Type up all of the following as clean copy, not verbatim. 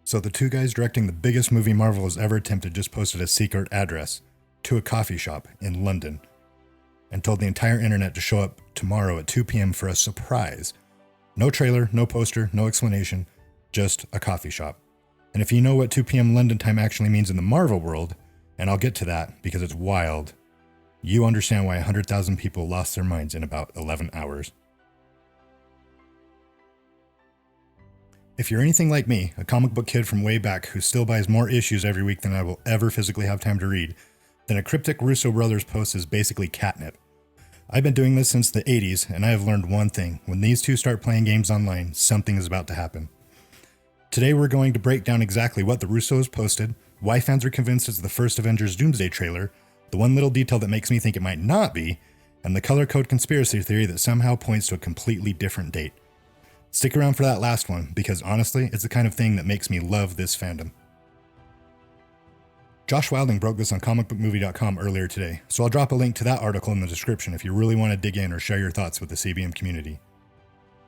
So the two guys directing the biggest movie Marvel has ever attempted just posted a secret address to a coffee shop in London and told the entire internet to show up tomorrow at 2 p.m. for a surprise. No trailer, no poster, no explanation, just a coffee shop. And if you know what 2 p.m. London time actually means in the Marvel world, and I'll get to that because it's wild, you understand why 100,000 people lost their minds in about 11 hours. If you're anything like me, a comic book kid from way back who still buys more issues every week than I will ever physically have time to read, then a cryptic Russo Brothers post is basically catnip. I've been doing this since the 80s, and I have learned one thing. When these two start playing games online, something is about to happen. Today we're going to break down exactly what the Russos posted, why fans are convinced it's the first Avengers Doomsday trailer, the one little detail that makes me think it might not be, and the color code conspiracy theory that somehow points to a completely different date. Stick around for that last one, because honestly, it's the kind of thing that makes me love this fandom. Josh Wilding broke this on comicbookmovie.com earlier today, so I'll drop a link to that article in the description if you really want to dig in or share your thoughts with the CBM community.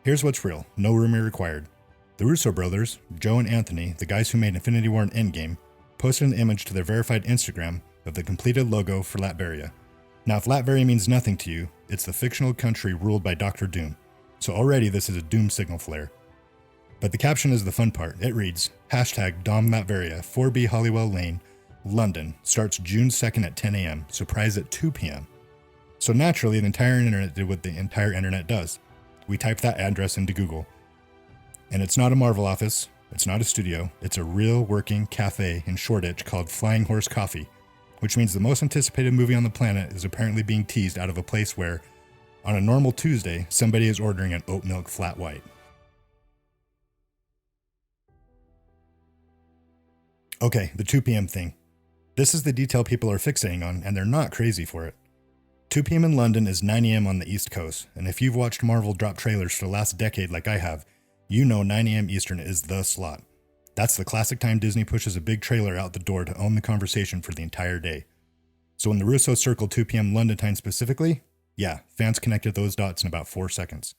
Here's what's real, no rumor required. The Russo brothers, Joe and Anthony, the guys who made Infinity War and Endgame, posted an image to their verified Instagram of the completed logo for Latveria. Now if Latveria means nothing to you, it's the fictional country ruled by Dr. Doom, so already this is a Doom signal flare. But the caption is the fun part. It reads, #DomLatveria, 4B Hollywell Lane, London, starts June 2nd at 10 a.m., surprise at 2 p.m. So naturally, the entire internet did what the entire internet does. We typed that address into Google. And it's not a Marvel office, it's not a studio, it's a real working cafe in Shoreditch called Flying Horse Coffee, which means the most anticipated movie on the planet is apparently being teased out of a place where, on a normal Tuesday, somebody is ordering an oat milk flat white. Okay, the 2 p.m. thing. This is the detail people are fixating on, and they're not crazy for it. 2 p.m. in London is 9 a.m. on the East Coast, and if you've watched Marvel drop trailers for the last decade like I have, you know 9 a.m. Eastern is the slot. That's the classic time Disney pushes a big trailer out the door to own the conversation for the entire day. So when the Russos circled 2 p.m. London time specifically, yeah, fans connected those dots in about 4 seconds.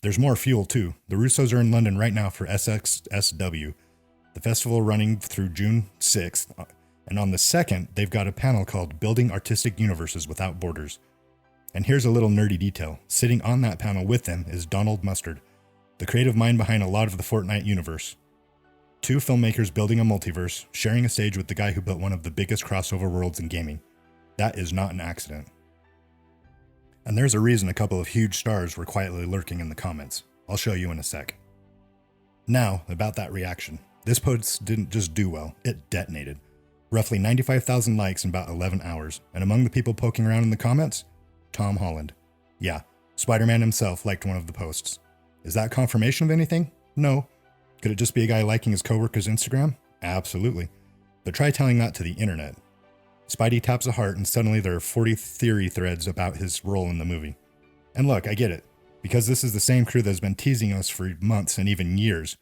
There's more fuel too. The Russos are in London right now for SXSW, the festival running through June 6th, and on the 2nd, they've got a panel called Building Artistic Universes Without Borders. And here's a little nerdy detail. Sitting on that panel with them is Donald Mustard, the creative mind behind a lot of the Fortnite universe. Two filmmakers building a multiverse, sharing a stage with the guy who built one of the biggest crossover worlds in gaming. That is not an accident. And there's a reason a couple of huge stars were quietly lurking in the comments. I'll show you in a sec. Now, about that reaction. This post didn't just do well, it detonated. Roughly 95,000 likes in about 11 hours, and among the people poking around in the comments, Tom Holland. Yeah, Spider-Man himself liked one of the posts. Is that confirmation of anything? No. Could it just be a guy liking his coworker's Instagram? Absolutely. But try telling that to the internet. Spidey taps a heart and suddenly there are 40 theory threads about his role in the movie. And look, I get it, because this is the same crew that's been teasing us for months and even years.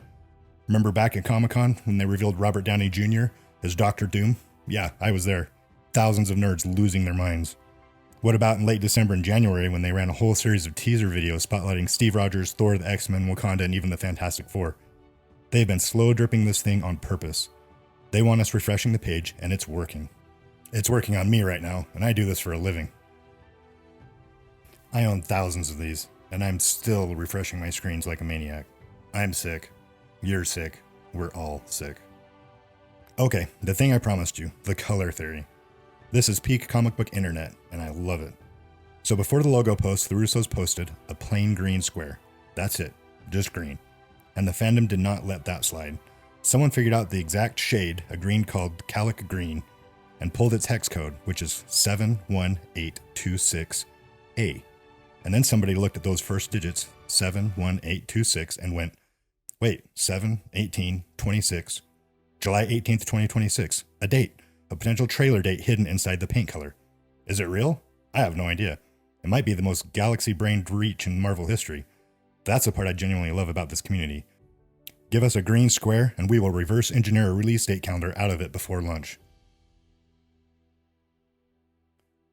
Remember back at Comic-Con when they revealed Robert Downey Jr. as Dr. Doom? Yeah, I was there. Thousands of nerds losing their minds. What about in late December and January when they ran a whole series of teaser videos spotlighting Steve Rogers, Thor, the X-Men, Wakanda, and even the Fantastic Four? They've been slow dripping this thing on purpose. They want us refreshing the page, and it's working. It's working on me right now, and I do this for a living. I own thousands of these, and I'm still refreshing my screens like a maniac. I'm sick. You're sick. We're all sick. Okay, the thing I promised you, the color theory. This is peak comic book internet, and I love it. So before the logo post, the Russos posted a plain green square. That's it, just green. And the fandom did not let that slide. Someone figured out the exact shade, a green called Calic Green, and pulled its hex code, which is 71826A. And then somebody looked at those first digits, 71826, and went, wait, 7/18/26, July 18th, 2026, a date, a potential trailer date hidden inside the paint color. Is it real? I have no idea. It might be the most galaxy-brained reach in Marvel history. That's the part I genuinely love about this community. Give us a green square and we will reverse engineer a release date calendar out of it before lunch.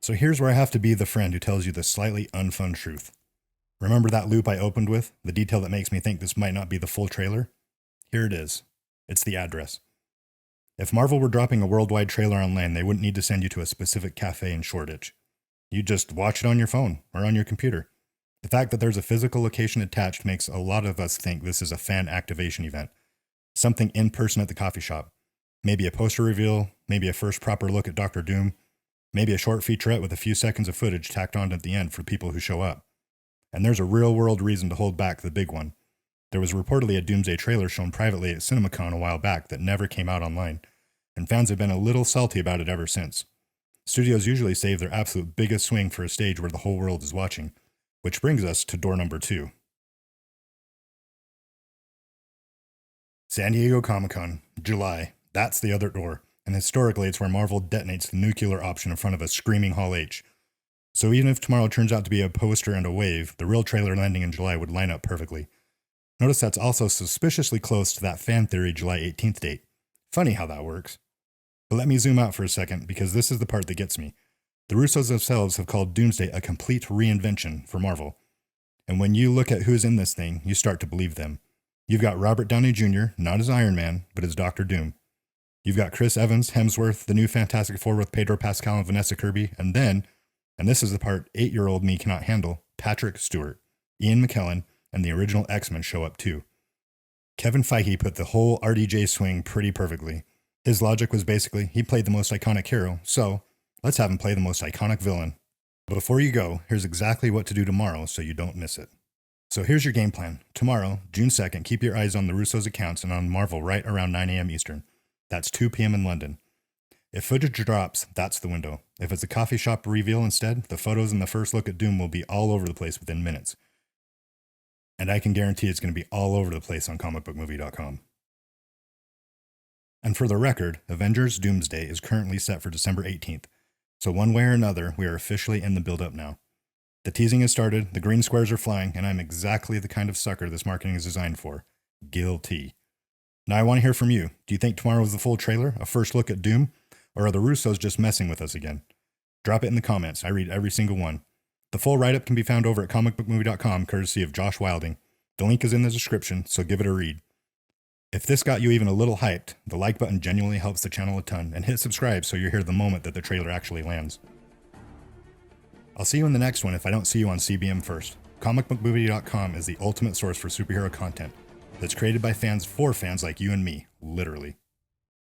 So here's where I have to be the friend who tells you the slightly unfun truth. Remember that loop I opened with? The detail that makes me think this might not be the full trailer? Here it is. It's the address. If Marvel were dropping a worldwide trailer online, they wouldn't need to send you to a specific cafe in Shoreditch. You just watch it on your phone or on your computer. The fact that there's a physical location attached makes a lot of us think this is a fan activation event. Something in person at the coffee shop. Maybe a poster reveal, maybe a first proper look at Doctor Doom, maybe a short featurette with a few seconds of footage tacked on at the end for people who show up. And there's a real-world reason to hold back the big one. There was reportedly a Doomsday trailer shown privately at CinemaCon a while back that never came out online, and fans have been a little salty about it ever since. Studios usually save their absolute biggest swing for a stage where the whole world is watching, which brings us to door number 2. San Diego Comic-Con, July. That's the other door, and historically it's where Marvel detonates the nuclear option in front of a screaming Hall H. So even if tomorrow turns out to be a poster and a wave, the real trailer landing in July would line up perfectly. Notice that's also suspiciously close to that fan theory July 18th date. Funny how that works. But let me zoom out for a second, because this is the part that gets me. The Russos themselves have called Doomsday a complete reinvention for Marvel. And when you look at who's in this thing, you start to believe them. You've got Robert Downey Jr., not as Iron Man, but as Dr. Doom. You've got Chris Evans, Hemsworth, the new Fantastic Four with Pedro Pascal and Vanessa Kirby, and then, and this is the part 8-year-old me cannot handle, Patrick Stewart, Ian McKellen, and the original X-Men show up too. Kevin Feige put the whole RDJ swing pretty perfectly. His logic was basically, he played the most iconic hero, so let's have him play the most iconic villain. But before you go, here's exactly what to do tomorrow so you don't miss it. So here's your game plan. Tomorrow, June 2nd, keep your eyes on the Russos accounts and on Marvel right around 9 a.m. Eastern. That's 2 p.m. in London. If footage drops, that's the window. If it's a coffee shop reveal instead, the photos and the first look at Doom will be all over the place within minutes. And I can guarantee it's going to be all over the place on comicbookmovie.com. And for the record, Avengers Doomsday is currently set for December 18th. So one way or another, we are officially in the build-up now. The teasing has started, the green squares are flying, and I'm exactly the kind of sucker this marketing is designed for. Guilty. Now I want to hear from you. Do you think tomorrow is the full trailer, a first look at Doom, or are the Russos just messing with us again? Drop it in the comments. I read every single one. The full write-up can be found over at comicbookmovie.com, courtesy of Josh Wilding. The link is in the description, so give it a read. If this got you even a little hyped, the like button genuinely helps the channel a ton, and hit subscribe so you're here the moment that the trailer actually lands. I'll see you in the next one if I don't see you on CBM first. Comicbookmovie.com is the ultimate source for superhero content that's created by fans for fans like you and me, literally.